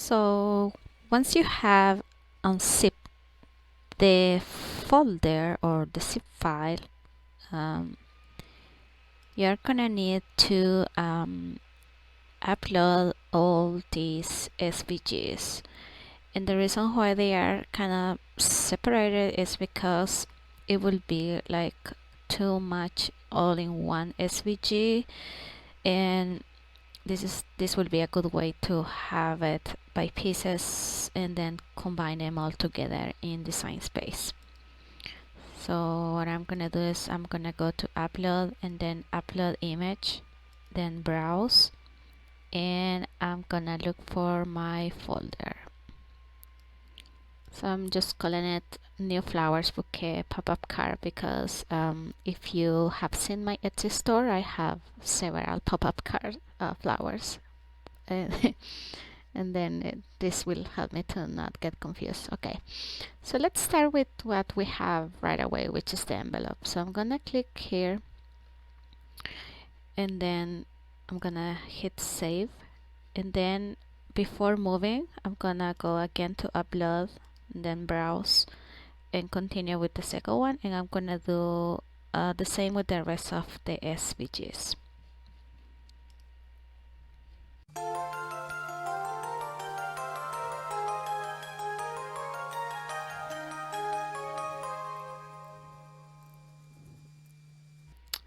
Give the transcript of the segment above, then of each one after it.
So once you have unzipped the folder or the zip file, you're gonna need to upload all these SVGs. And the reason why they are kind of separated is because it will be like too much all in one SVG, and this will be a good way to have it by pieces and then combine them all together in Design Space. So what I'm gonna do is I'm gonna go to upload and then upload image, then browse, and I'm gonna look for my folder. So I'm just calling it New Flowers Bouquet pop-up card because if you have seen my Etsy store, I have several pop-up card flowers. And then this will help me to not get confused. Okay, so let's start with what we have right away, which is the envelope. So I'm gonna click here and then I'm gonna hit save, and then before moving I'm gonna go again to upload and then browse and continue with the second one, and I'm gonna do the same with the rest of the SVGs.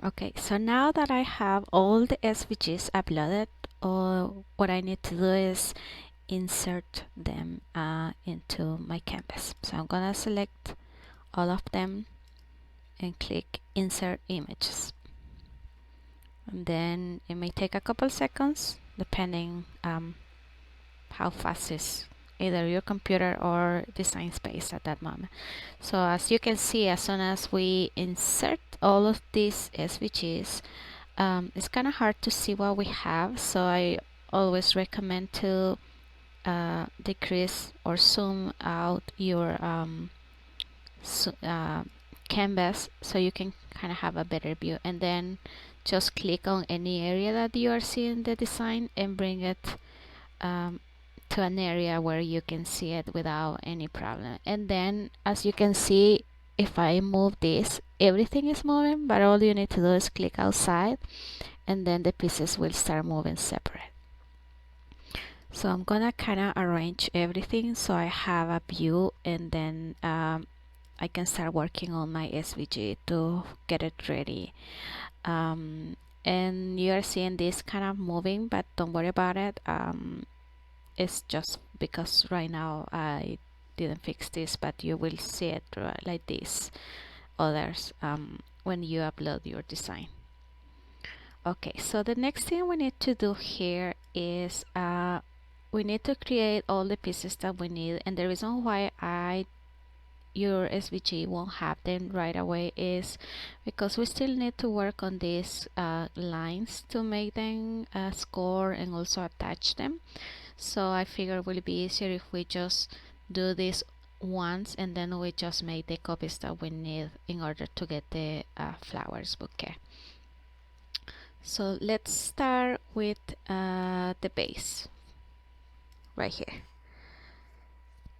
Okay, so now that I have all the SVGs uploaded, what I need to do is insert them into my canvas. So I'm gonna select all of them and click insert images, and then it may take a couple seconds depending how fast is either your computer or Design Space at that moment. So as you can see, as soon as we insert all of these SVGs, it's kind of hard to see what we have, so I always recommend to decrease or zoom out your canvas so you can kind of have a better view, and then just click on any area that you are seeing the design and bring it to an area where you can see it without any problem. And then as you can see, if I move this, everything is moving, but all you need to do is click outside and then the pieces will start moving separate. So I'm gonna kind of arrange everything so I have a view, and then I can start working on my SVG to get it ready. And you are seeing this kind of moving, but don't worry about it. It's just because right now I didn't fix this, but you will see it like this others when you upload your design. Okay, so the next thing we need to do here is we need to create all the pieces that we need, and the reason why your SVG won't have them right away is because we still need to work on these lines to make them score and also attach them. So I figure it will be easier if we just do this once and then we just make the copies that we need in order to get the flowers bouquet. So let's start with the base right here.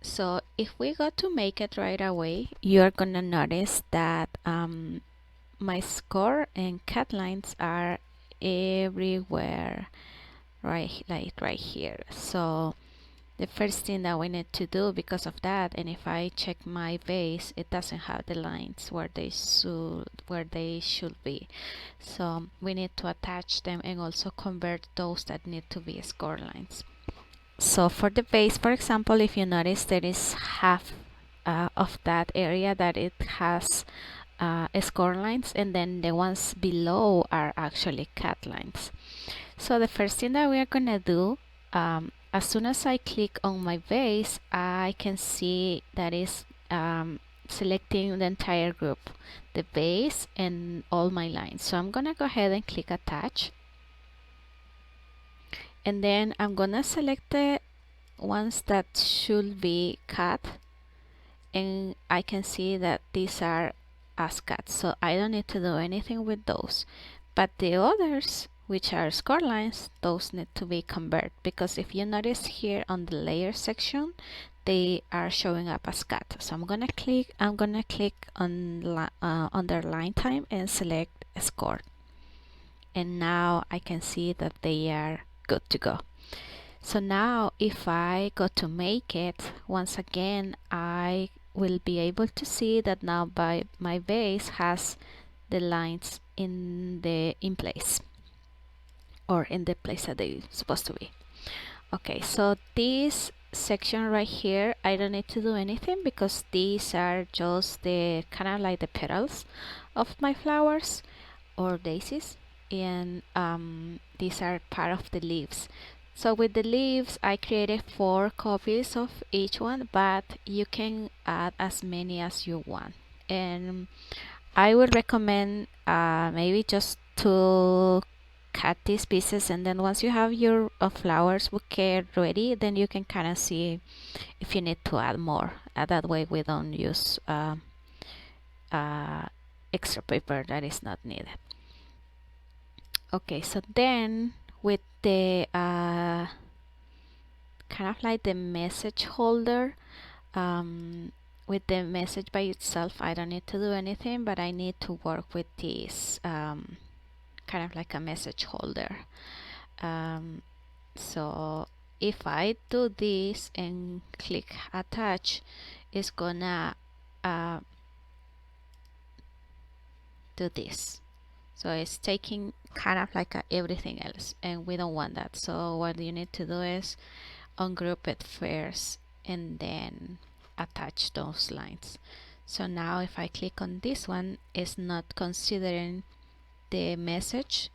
So if we go to make it right away, you're gonna notice that my score and cut lines are everywhere, right, like right here. So the first thing that we need to do because of that, and if I check my base, it doesn't have the lines where they should be. So we need to attach them and also convert those that need to be score lines. So for the base, for example, if you notice, there is half of that area that it has score lines, and then the ones below are actually cut lines. So the first thing that we are gonna do, as soon as I click on my base, I can see that is selecting the entire group, the base and all my lines. So I'm gonna go ahead and click attach, and then I'm gonna select the ones that should be cut, and I can see that these are as cut, so I don't need to do anything with those. But the others, which are score lines, those need to be converted, because if you notice here on the layer section, they are showing up as cut. So I'm gonna click on under line time and select score, and now I can see that they are good to go. So now if I go to make it, once again I will be able to see that now my base has the lines in place, or in the place that they're supposed to be. Okay, so this section right here, I don't need to do anything because these are just the kind of like the petals of my flowers or daisies, and these are part of the leaves. So with the leaves, I created 4 copies of each one, but you can add as many as you want. And I would recommend maybe just to cut these pieces, and then once you have your flowers bouquet ready, then you can kind of see if you need to add more. That way we don't use extra paper that is not needed. Okay, so then with the kind of like the message holder, with the message by itself, I don't need to do anything, but I need to work with this kind of like a message holder. So if I do this and click attach, it's gonna do this. So it's taking kind of like everything else, and we don't want that. So what you need to do is ungroup it first and then attach those lines. So now if I click on this one, it's not considering the message,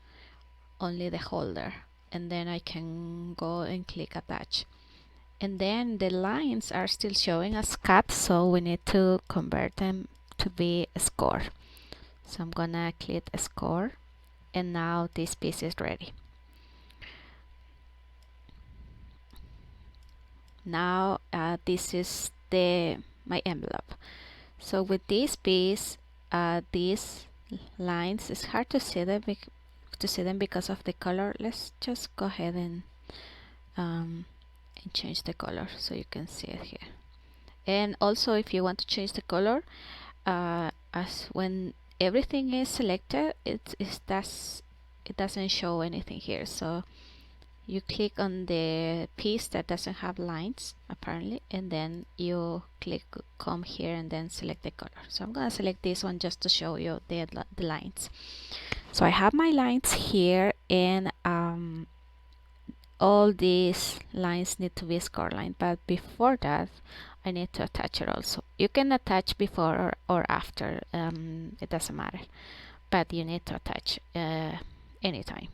only the holder, and then I can go and click attach. And then the lines are still showing as cut, so we need to convert them to be a score. So I'm gonna click a score, and now this piece is ready. Now this is my envelope. So with this piece, these lines, it's hard to see them because of the color. Let's just go ahead and change the color so you can see it here. And also, if you want to change the color, as when everything is selected, it doesn't show anything here. So you click on the piece that doesn't have lines apparently, and then you come here and then select the color. So I'm gonna select this one just to show you the lines. So I have my lines here, and all these lines need to be score line, but before that I need to attach it also. You can attach before or after, it doesn't matter, but you need to attach anytime,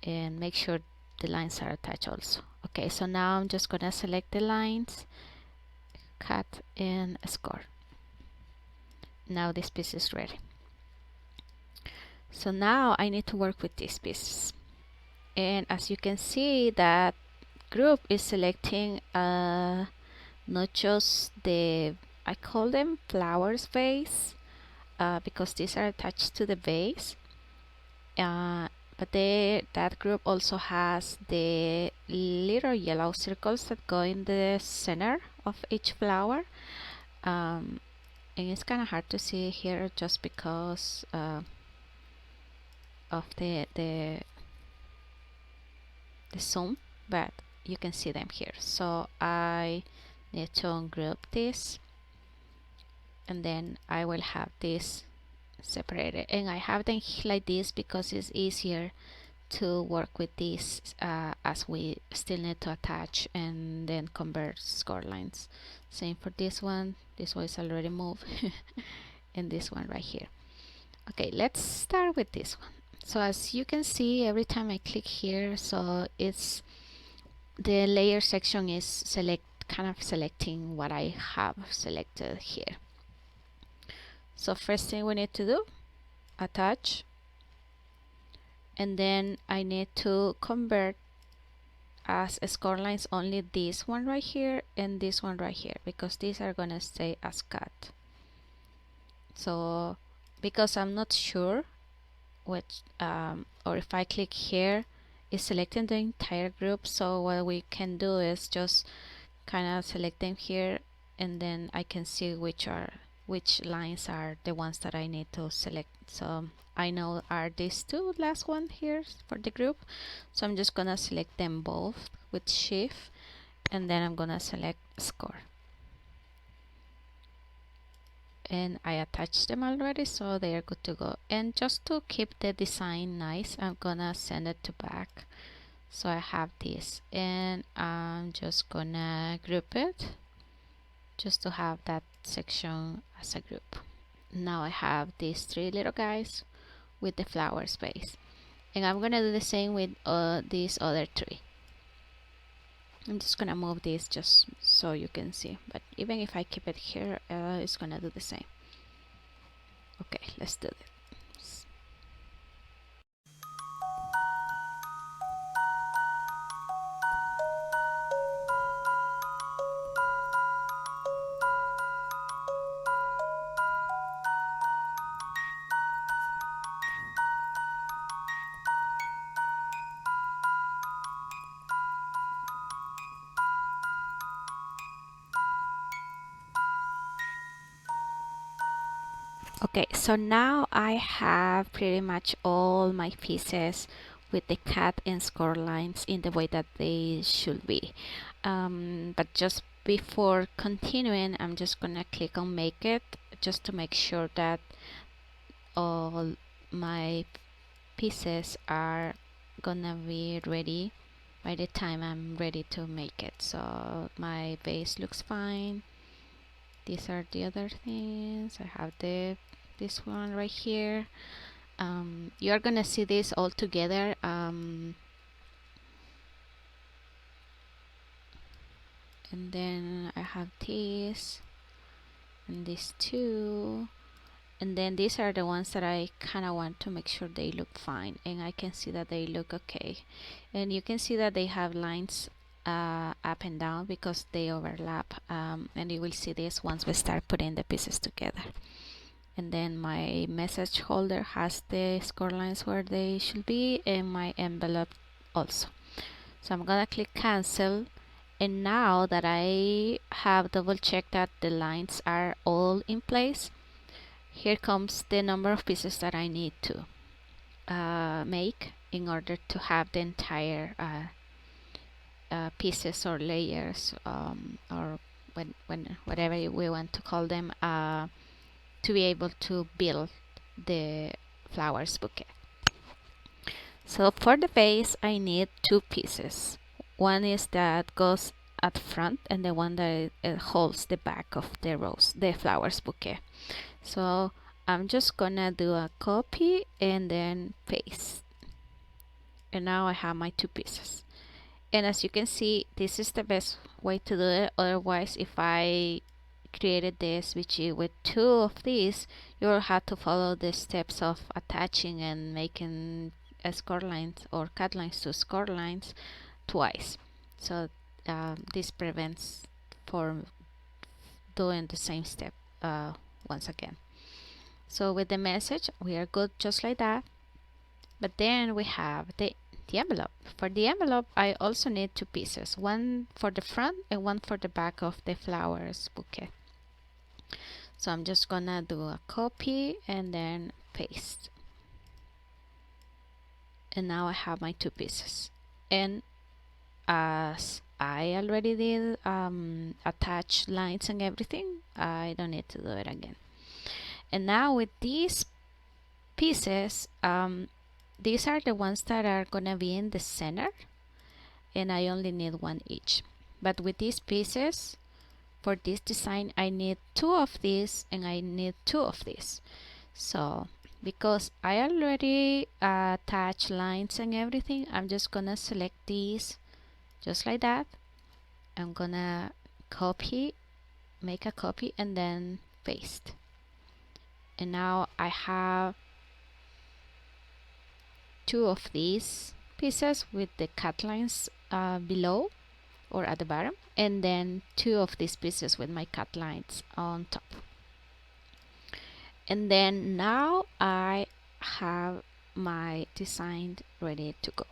and make sure the lines are attached also. Okay, so now I'm just gonna select the lines, cut, and score. Now this piece is ready. So now I need to work with these pieces, and as you can see, that group is selecting not just the, I call them flowers base, because these are attached to the base, but that group also has the little yellow circles that go in the center of each flower, and it's kind of hard to see here just because of the zoom, but you can see them here. So I need to ungroup this, and then I will have this separated, and I have them like this because it's easier to work with these, as we still need to attach and then convert score lines. Same for this one is already moved and this one right here. Okay, let's start with this one. So as you can see, every time I click here, so it's the layer section is kind of selecting what I have selected here. So first thing we need to do, attach, and then I need to convert as score lines only this one right here and this one right here, because these are gonna stay as cut. So because I'm not sure which or if I click here, it's selecting the entire group. So what we can do is just kind of select them here, and then I can see which lines are the ones that I need to select. So I know are these two last one here for the group, so I'm just gonna select them both with shift, and then I'm gonna select score, and I attached them already, so they are good to go. And just to keep the design nice, I'm gonna send it to back. So I have this, and I'm just gonna group it just to have that section as a group. Now I have these three little guys with the flower space, and I'm gonna do the same with these other three. I'm just gonna move this just so you can see, but even if I keep it here, it's gonna do the same. Okay, let's do this. Okay, so now I have pretty much all my pieces with the cut and score lines in the way that they should be. But just before continuing, I'm just gonna click on make it just to make sure that all my pieces are gonna be ready by the time I'm ready to make it. So my base looks fine. These are the other things. I have this one right here. You are gonna see this all together. And then I have this and these two, and then these are the ones that I kind of want to make sure they look fine, and I can see that they look okay. And you can see that they have lines up and down because they overlap, and you will see this once we start putting the pieces together. And then my message holder has the score lines where they should be, and my envelope also. So I'm gonna click cancel, and now that I have double checked that the lines are all in place, here comes the number of pieces that I need to make in order to have the entire pieces or layers, or when whatever we want to call them, to be able to build the flowers bouquet. So for the base, I need two pieces. One is that goes at front, and the one that holds the back of the rose, the flowers bouquet. So I'm just gonna do a copy and then paste, and now I have my two pieces. And as you can see, this is the best way to do it. Otherwise, if I created the SVG with two of these, you will have to follow the steps of attaching and making score lines or cut lines to score lines twice. So this prevents from doing the same step once again. So with the message, we are good just like that. But then we have the envelope. For the envelope, I also need two pieces, one for the front and one for the back of the flowers bouquet. So I'm just gonna do a copy and then paste. And now I have my two pieces. And as I already did attach lines and everything, I don't need to do it again. And now with these pieces, these are the ones that are gonna be in the center, and I only need one each. But with these pieces, for this design, I need two of these and I need two of these. So because I already attached lines and everything, I'm just gonna select these just like that. I'm gonna copy, make a copy, and then paste. And now I have two of these pieces with the cut lines below or at the bottom, and then two of these pieces with my cut lines on top. And then now I have my design ready to go.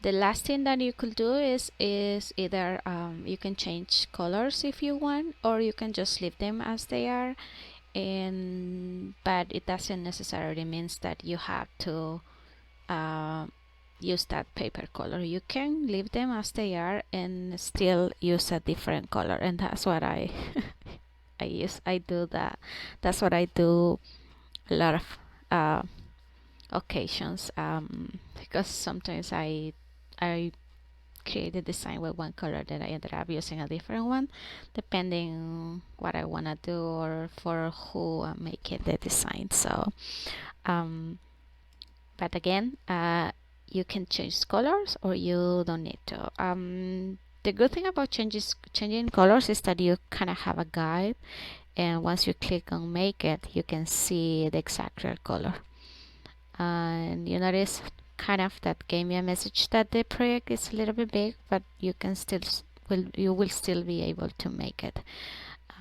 The last thing that you could do is either you can change colors if you want, or you can just leave them as they are. And but it doesn't necessarily means that you have to uh, use that paper color. You can leave them as they are and still use a different color, and that's what I I do that. That's what I do a lot of uh, occasions, because sometimes I create a design with one color, then I ended up using a different one depending what I want to do or for who I'm making the design. So but again, you can change colors or you don't need to. The good thing about changing colors is that you kind of have a guide, and once you click on make it, you can see the exact real color. And you notice kind of that gave me a message that the project is a little bit big, but you can still you will still be able to make it.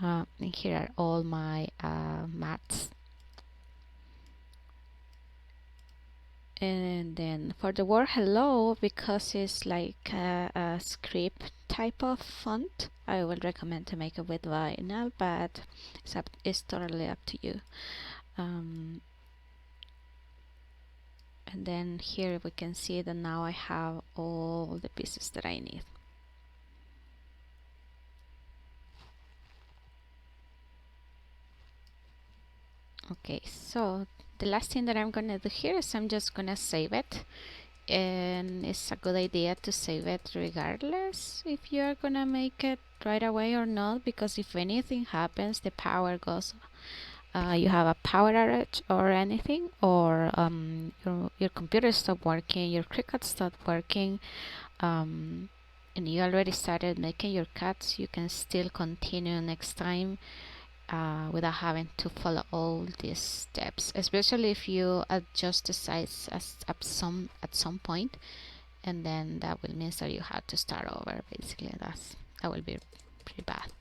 And here are all my mats. And then for the word hello, because it's like a script type of font, I would recommend to make it with vinyl, but it's totally up to you. And then here we can see that now I have all the pieces that I need. Okay, so the last thing that I'm gonna do here is I'm just gonna save it, and it's a good idea to save it regardless if you're gonna make it right away or not, because if anything happens, the power goes, you have a power outage or anything, or your computer stopped working, your Cricut stopped working, and you already started making your cuts, you can still continue next time without having to follow all these steps, especially if you adjust the size at some point, and then that will mean that you have to start over. Basically, that will be pretty bad.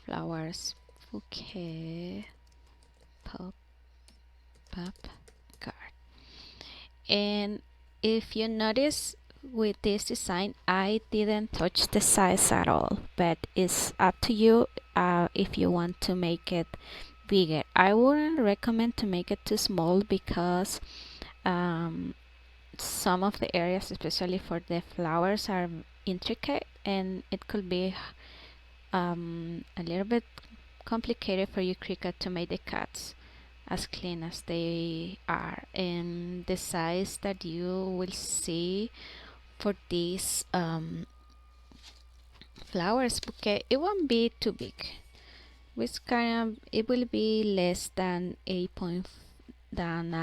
Flowers, bouquet, pop up card. And if you notice, with this design I didn't touch the size at all, but it's up to you if you want to make it bigger. I wouldn't recommend to make it too small, because some of the areas, especially for the flowers, are intricate, and it could be a little bit complicated for you Cricut to make the cuts as clean as they are. And the size that you will see for these flowers bouquet, it won't be too big. Which kind of, it will be less than 8 point than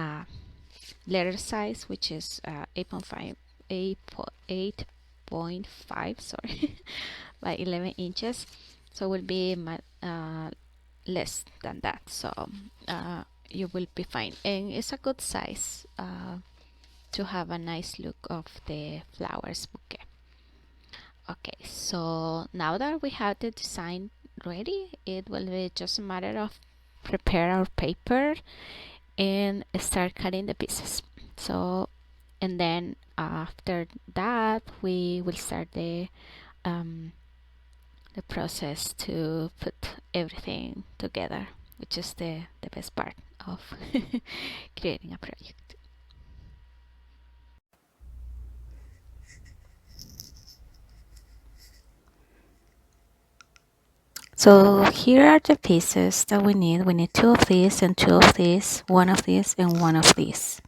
letter size, which is 8.5 8.5 sorry by 11 inches. So it will be less than that, so you will be fine, and it's a good size to have a nice look of the flowers bouquet. Okay, so now that we have the design ready, it will be just a matter of prepare our paper and start cutting the pieces. So, and then after that we will start the process to put everything together, which is the best part of creating a project. So here are the pieces that we need. We need 2 of these and 2 of these, 1 of these and 1 of these.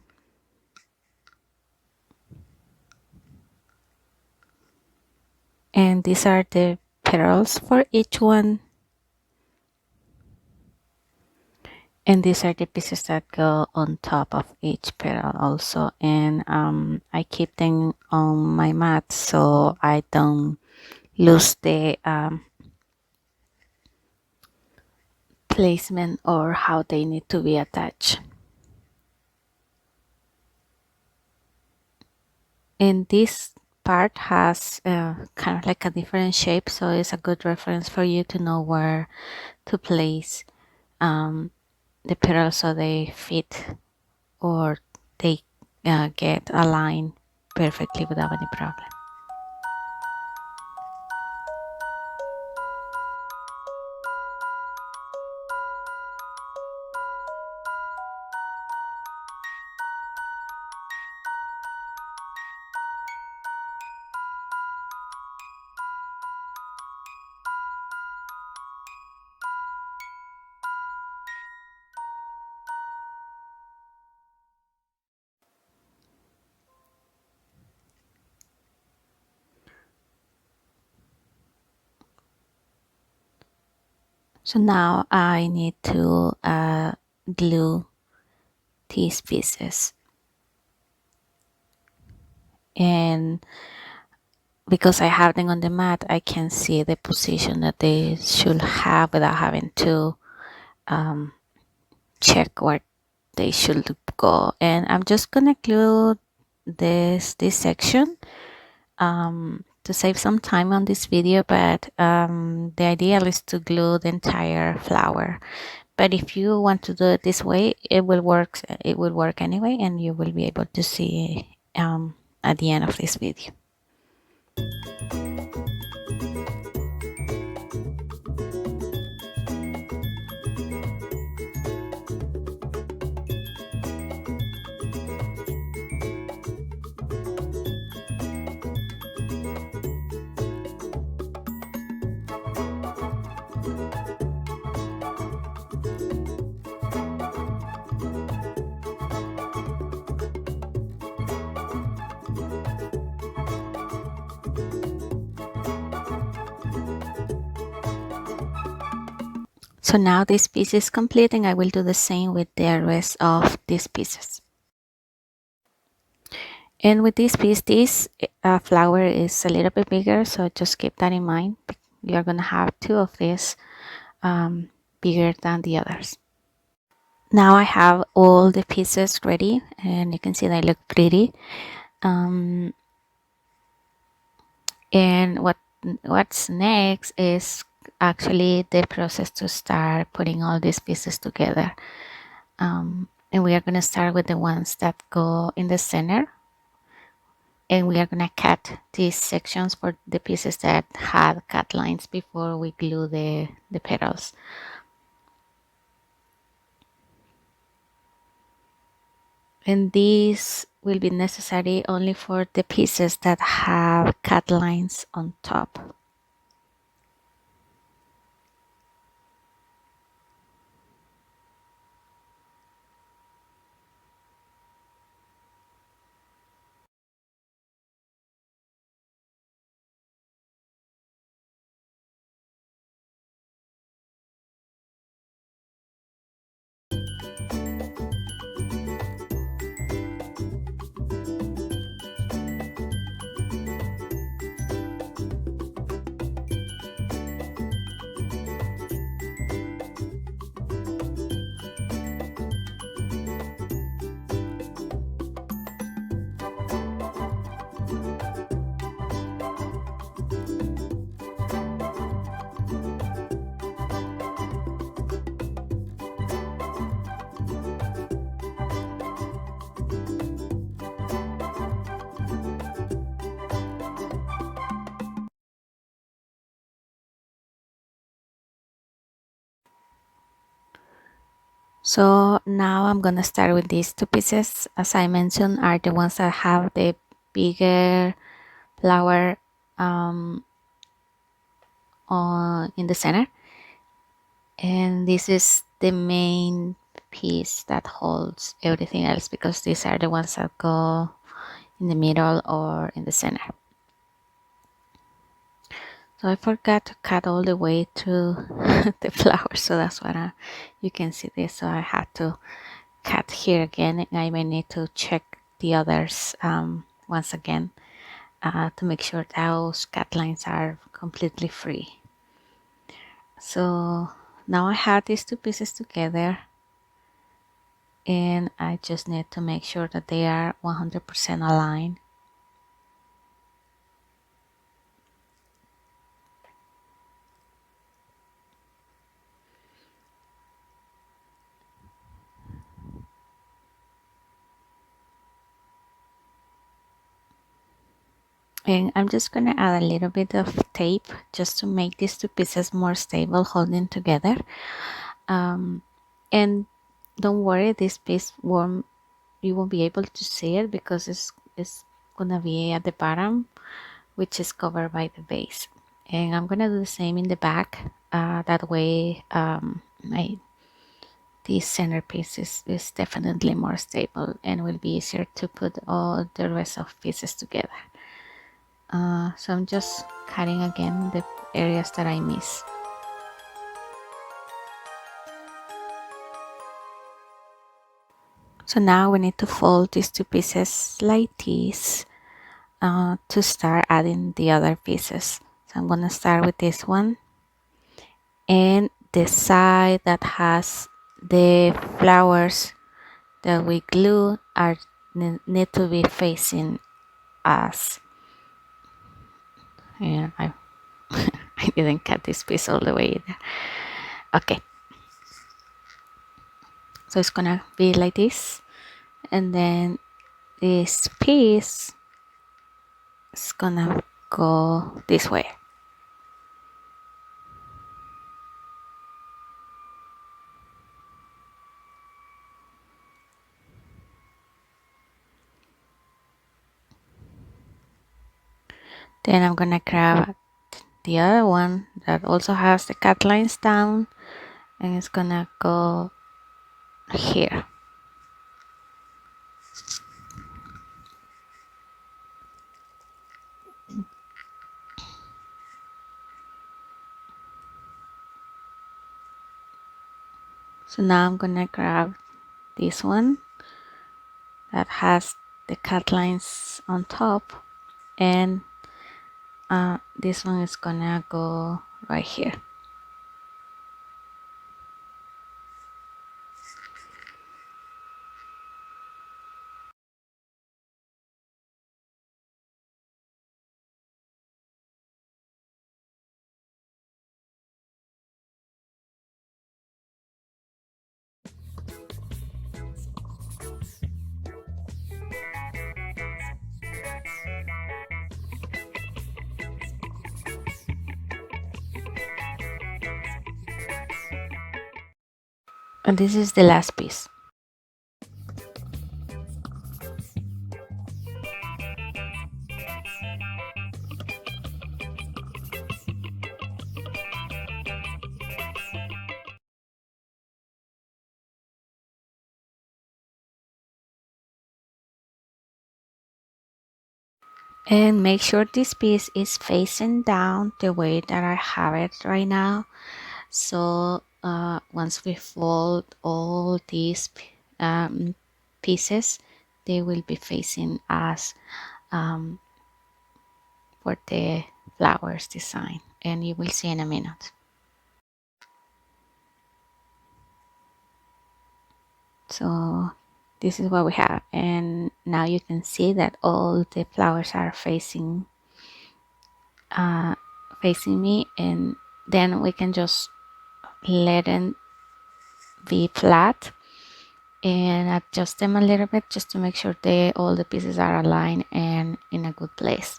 And these are the petals for each one. And these are the pieces that go on top of each petal also. And I keep them on my mat so I don't lose the placement or how they need to be attached. And this part has kind of like a different shape, so it's a good reference for you to know where to place the petals so they fit or they get aligned perfectly without any problem. So now I need to glue these pieces, and because I have them on the mat, I can see the position that they should have without having to check where they should go. And I'm just gonna glue this section to save some time on this video, but the idea is to glue the entire flower. But if you want to do it this way, it will work. It will work anyway, and you will be able to see at the end of this video. So now this piece is complete, and I will do the same with the rest of these pieces. And with this piece, this flower is a little bit bigger, so just keep that in mind. You're gonna have two of these bigger than the others. Now I have all the pieces ready, and you can see they look pretty. And what's next is actually the process to start putting all these pieces together. And we are going to start with the ones that go in the center, and we are going to cut these sections for the pieces that had cut lines before we glue the petals. And these will be necessary only for the pieces that have cut lines on top. So now I'm gonna start with these two pieces. As I mentioned, are the ones that have the bigger flower in the center, and this is the main piece that holds everything else, because these are the ones that go in the middle or in the center. So I forgot to cut all the way to the flower, so that's what you can see this. So I had to cut here again, and I may need to check the others once again to make sure those cut lines are completely free. So now I have these two pieces together, and I just need to make sure that they are 100% aligned. And I'm just gonna add a little bit of tape just to make these two pieces more stable holding together. And don't worry, this piece won't, you won't be able to see it because it's gonna be at the bottom, which is covered by the base. And I'm gonna do the same in the back. That way my this centerpiece is definitely more stable and will be easier to put all the rest of pieces together. So I'm just cutting again the areas that I miss. So now we need to fold these two pieces like this to start adding the other pieces. So I'm gonna start with this one, and the side that has the flowers that we glue are need to be facing us. And I I didn't cut this piece all the way either. Okay, so it's gonna be like this, and then this piece is gonna go this way. Then I'm gonna grab the other one that also has the cut lines down, and it's gonna go here. So now I'm gonna grab this one that has the cut lines on top, and this one is gonna go right here. And this is the last piece. And make sure this piece is facing down the way that I have it right now. So once we fold all these pieces, they will be facing us for the flowers design, and you will see in a minute. So this is what we have, and now you can see that all the flowers are facing me, and then we can just let them be flat and adjust them a little bit just to make sure all the pieces are aligned and in a good place.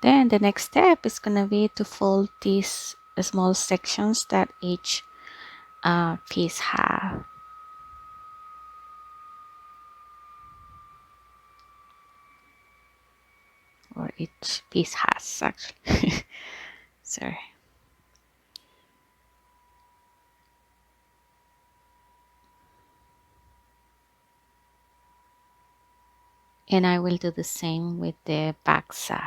Then the next step is going to be to fold these small sections that each piece have. Or each piece has, actually. Sorry. And I will do the same with the back side.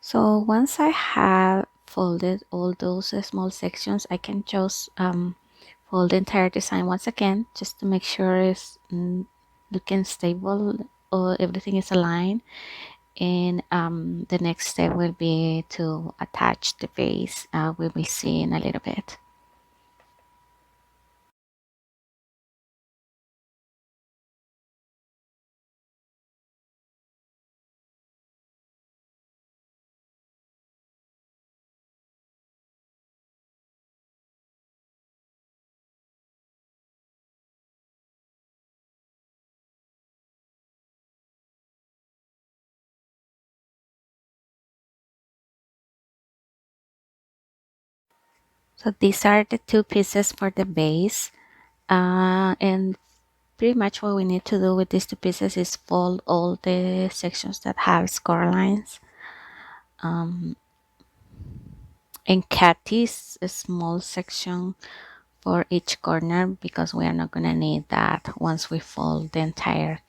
So once I have folded all those small sections, I can just fold the entire design once again just to make sure it's looking stable or everything is aligned. And the next step will be to attach the base. We will see in a little bit. So these are the two pieces for the base, and pretty much what we need to do with these two pieces is fold all the sections that have score lines, and cut this small section for each corner, because we are not going to need that once we fold the entire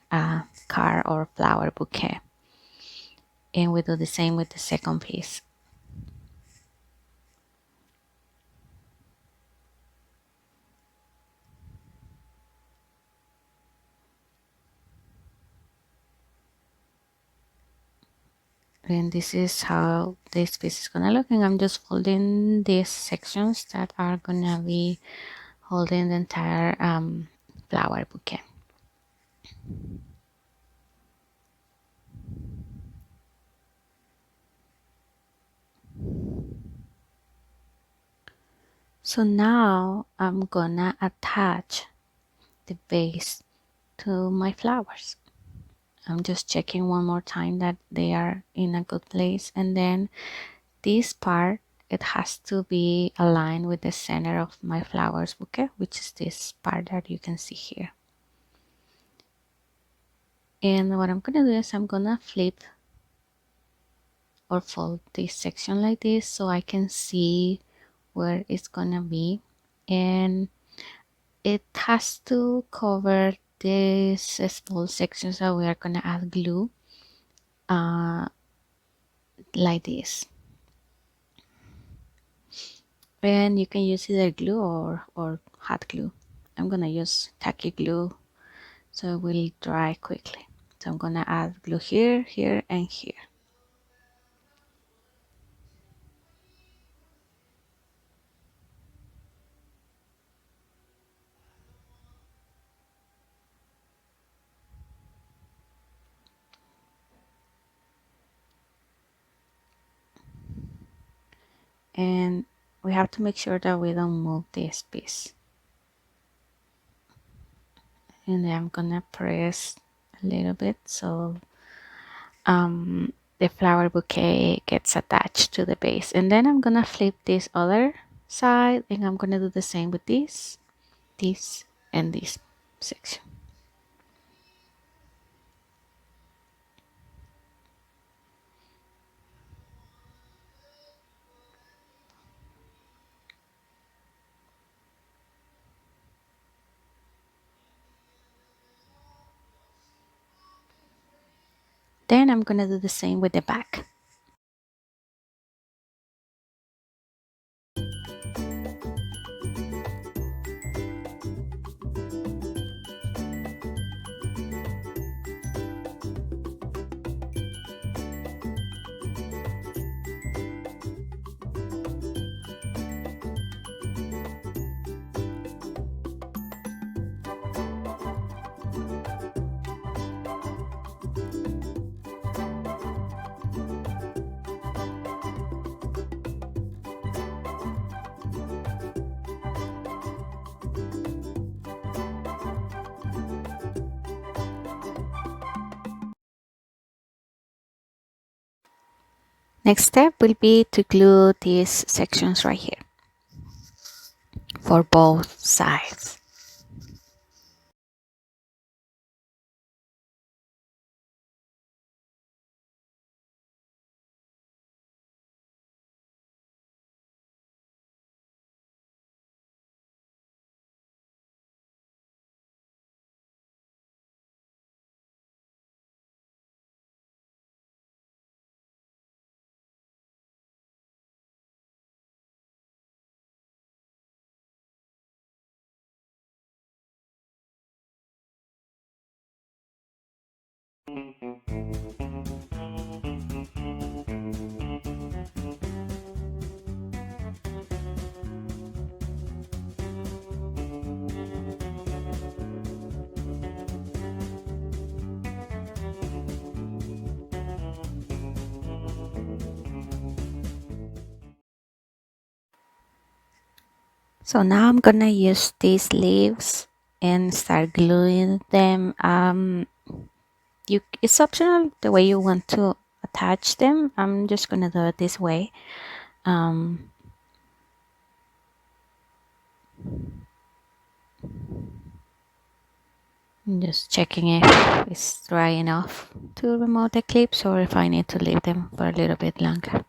card or flower bouquet. And we do the same with the second piece. And this is how this piece is gonna look, and I'm just folding these sections that are gonna be holding the entire flower bouquet. So now I'm gonna attach the base to my flowers. I'm just checking one more time that they are in a good place, and then this part, it has to be aligned with the center of my flowers bouquet, which is this part that you can see here. And what I'm gonna do is I'm gonna flip or fold this section like this so I can see where it's gonna be, and it has to cover these small sections that we are gonna add glue, like this. And you can use either glue or hot glue. I'm gonna use tacky glue so it will dry quickly. So I'm gonna add glue here, here, and here. And we have to make sure that we don't move this piece. And then I'm gonna press a little bit so the flower bouquet gets attached to the base. And then I'm gonna flip this other side, and I'm gonna do the same with this, and this section. Then I'm gonna do the same with the back. Next step will be to glue these sections right here for both sides. So now I'm gonna use these leaves and start gluing them. It's optional the way you want to attach them. I'm just gonna do it this way. Um, I'm just checking if it's dry enough to remove the clips or if I need to leave them for a little bit longer.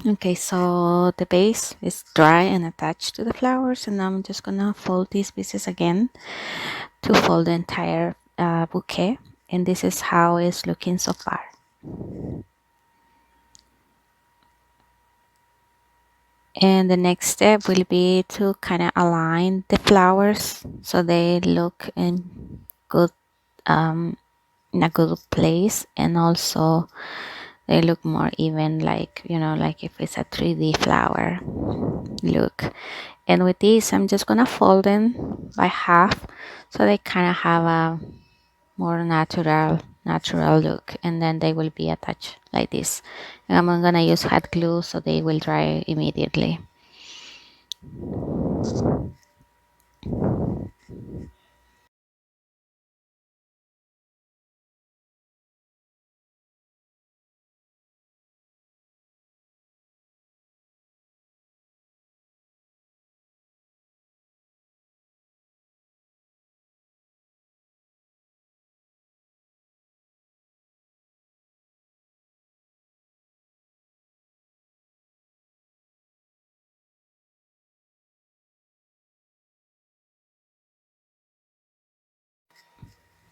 Okay, so the base is dry and attached to the flowers, and I'm just gonna fold these pieces again to fold the entire bouquet, and this is how it's looking so far. And the next step will be to kind of align the flowers so they look good in a good place, and also they look more even, like, you know, like if it's a 3D flower look. And with these, I'm just gonna fold them by half so they kind of have a more natural look, and then they will be attached like this. And I'm gonna use hot glue so they will dry immediately.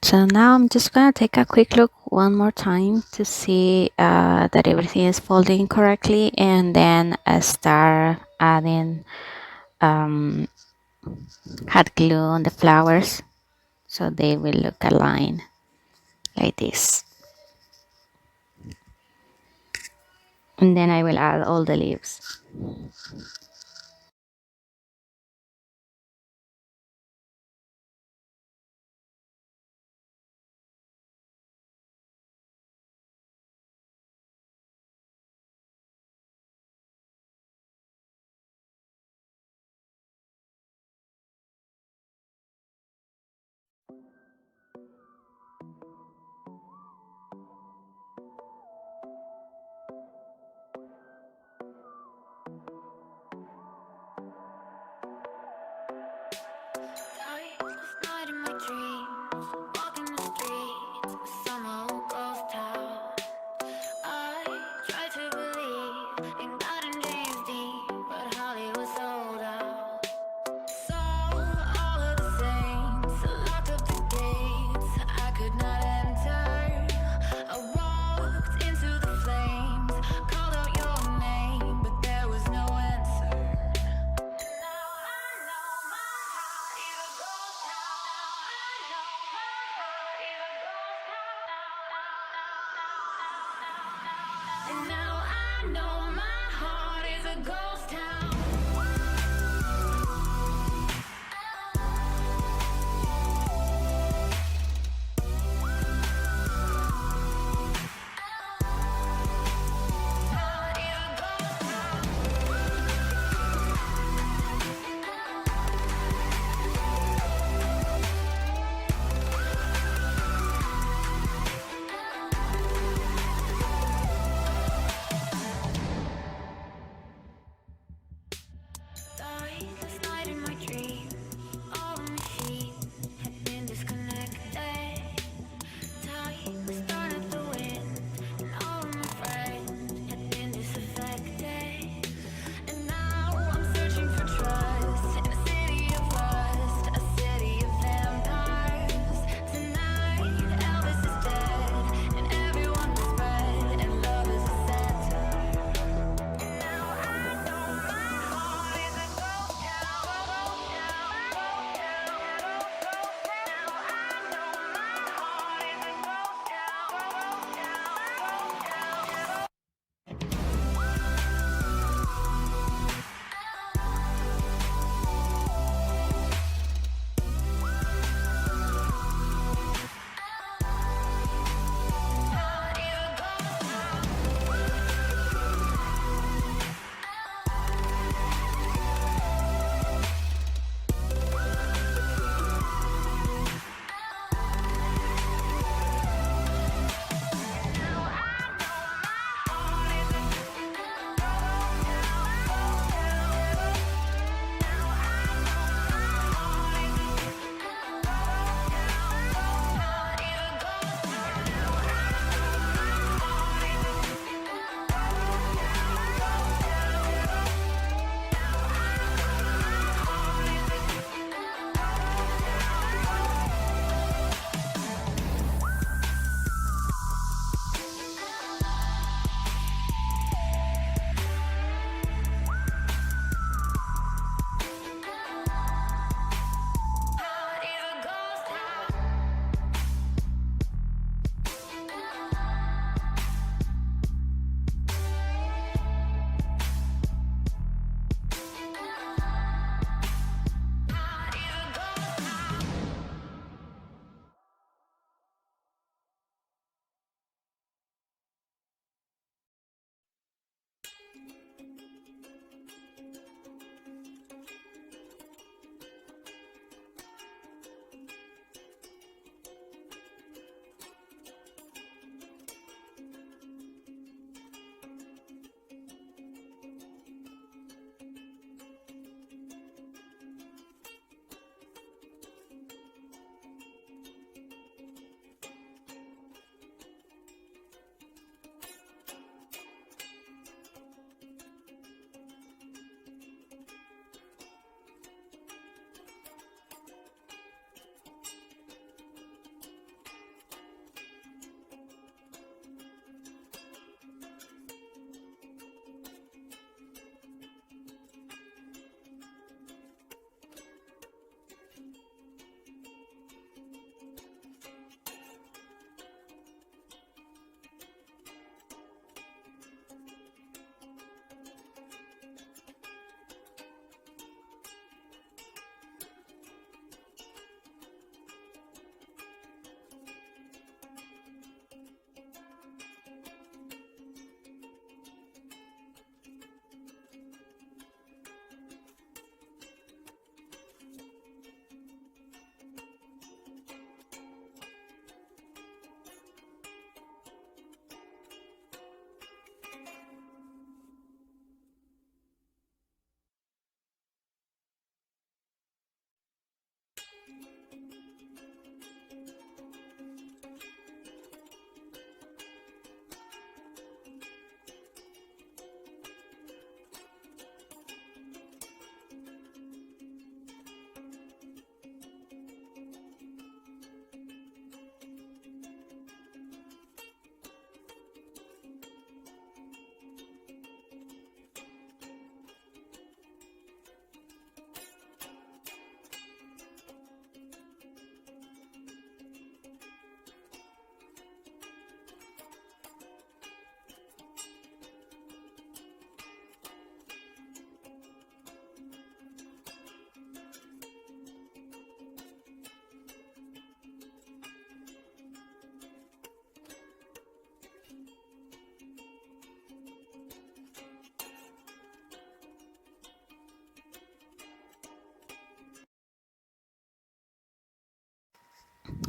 So now I'm just gonna take a quick look one more time to see that everything is folding correctly, and then I start adding um, hot glue on the flowers so they will look aligned like this. And then I will add all the leaves.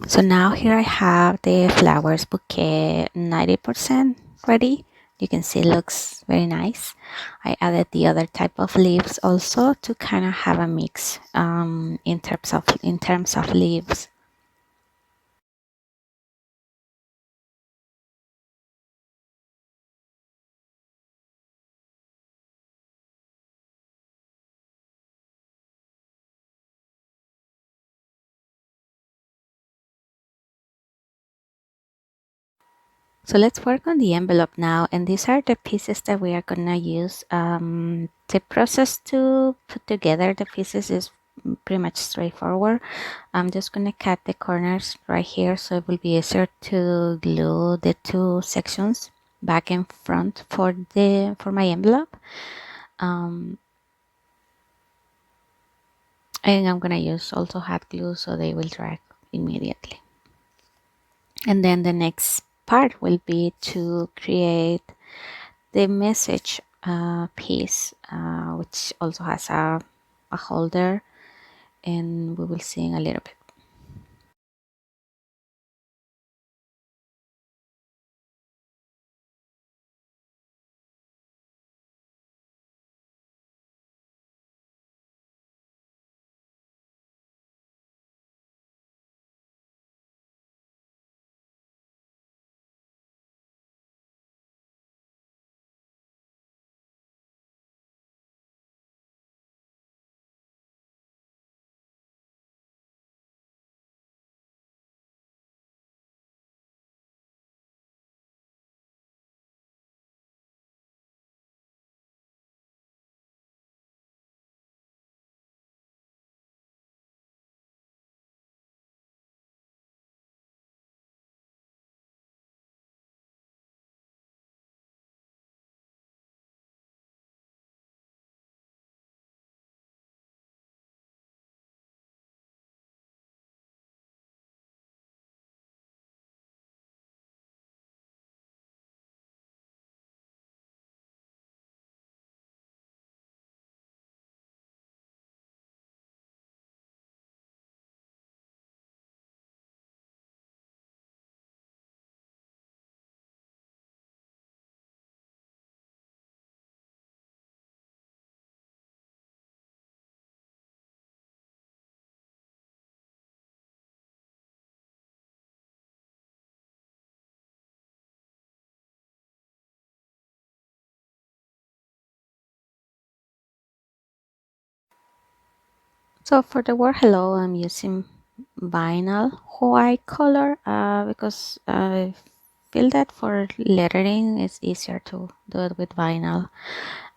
So now here I have the flowers bouquet 90% ready. You can see it looks very nice. I added the other type of leaves also to kind of have a mix in terms of leaves. So let's work on the envelope now, and these are the pieces that we are gonna use. The process to put together the pieces is pretty much straightforward. I'm just gonna cut the corners right here so it will be easier to glue the two sections back and front for my envelope. Um, and I'm gonna use also hot glue so they will dry immediately. And then the next part will be to create the message piece, which also has a holder, and we will see in a little bit. So for the word hello, I'm using vinyl white color because I feel that for lettering it's easier to do it with vinyl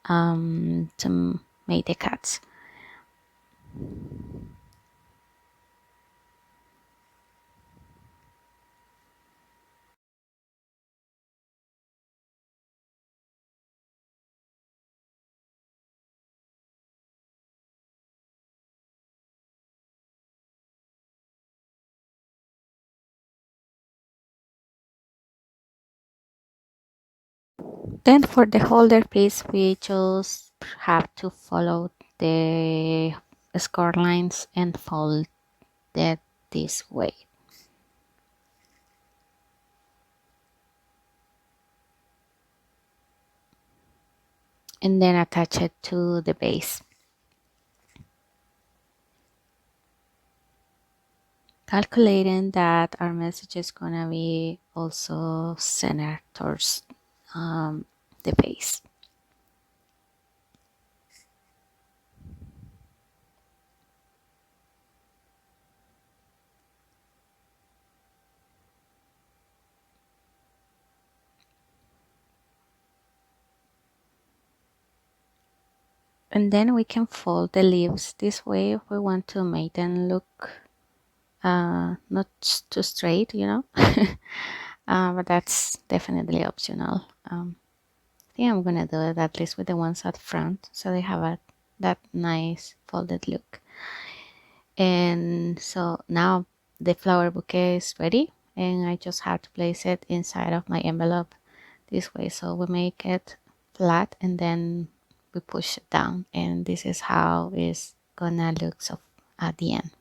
to make the cuts. Then for the holder piece, we just have to follow the score lines and fold it this way. And then attach it to the base. Calculating that our message is gonna be also centered towards the base. And then we can fold the leaves this way if we want to make them look not too straight, but that's definitely optional. I think I'm gonna do it at least with the ones at front so they have that nice folded look. And so now the flower bouquet is ready and I just have to place it inside of my envelope this way. So we make it flat and then we push it down, and this is how it's gonna look so at the end.